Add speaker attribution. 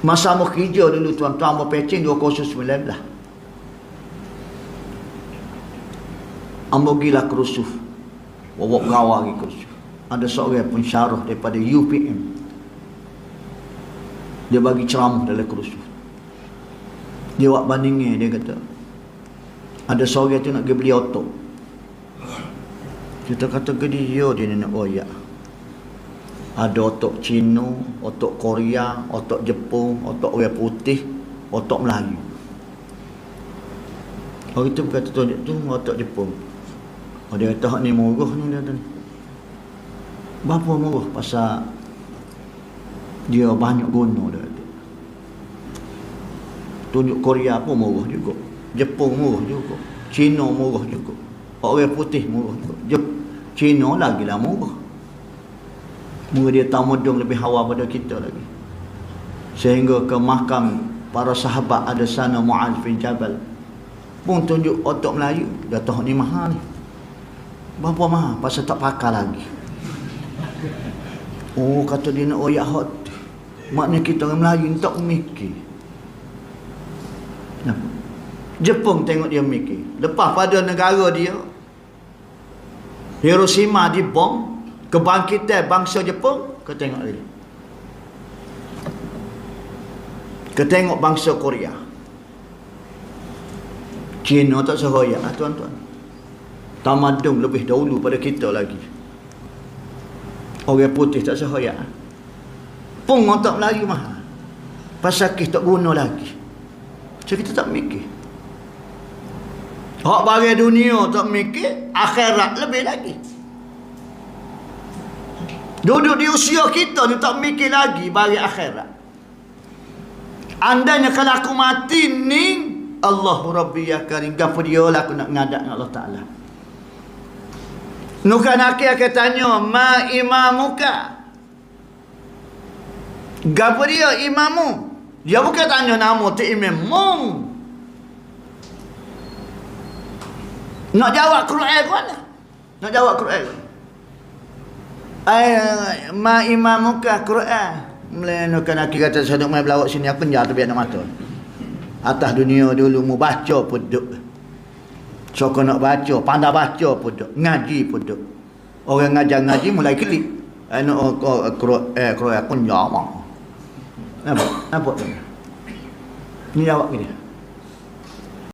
Speaker 1: Masa mu kerja dulu tuan-tuan, mu pecing 2019. Ambo gila kerusuh. Wawak gawa lagi kerusuh. Ada seorang pensyarah daripada UPM. Dia bagi ceramah dalam kerusuh. Dia buat bandingnya, dia kata, ada seorang tu nak pergi beli otok. Kita kata ke dia nak royak. Ada otok Cina, otok Korea, otok Jepun, otok orang putih, otok Melayu. Orang itu berkata tunjuk tu otok Jepun. Oh, dia kata hak ni murah ni, dia kata ni. Berapa murah? Pasal dia banyak guna, dia kata. Tunjuk Korea pun murah juga, Jepun murah juga, Cina murah juga, orang putih murah juga. Cina lagi lah murah. Murah dia tamadun lebih hawa pada kita lagi. Sehingga ke mahkam para sahabat ada sana Muaz bin Jabal pun tunjuk otok Melayu. Dia tahu ni mahal ni. Berapa mahal? Pasal tak pakai lagi. Oh, kata dia nak oyak hot. Maknanya kita orang Melayu ni tak mikir. Nah, Jepun tengok dia mikir. Lepas pada negara dia Hiroshima dibom, kebangkitan bangsa Jepun, kau tengok lagi. Kau tengok bangsa Korea. Cina tak sehoyak tuan-tuan. Tamadun lebih dahulu pada kita lagi. Orang putih tak sehoyak. Pun otak Melayu mahal. Pasal kita tak guna lagi. So kita tak mikir. Hak bagi dunia tak mikir, akhirat lebih lagi. Duduk di usia kita ni tak mikir lagi bagi akhirat. Andainya kalau aku mati ni, Allahu Rabbi ya Karim, gapo dia lah aku nak ngadak dengan Allah Ta'ala. Nukan akhir akan tanya, ma imamuka? Gapo dia imamu? Dia bukan tanya nama tu imam mung. Nak jawab Quran ke mana? Nak jawab Quran. Ma imamuka Quran. Melainkan aku kata saya nak main belawak sini, aku penjar tu biar nak mata. Atas dunia dulu mu baca pun duk. So kau nak baca, pandai baca pun duk. Ngaji pun duk. Orang ngajar ngaji mulai kelip. Quran penjar mah. Nampak tu? Ni jawab gini.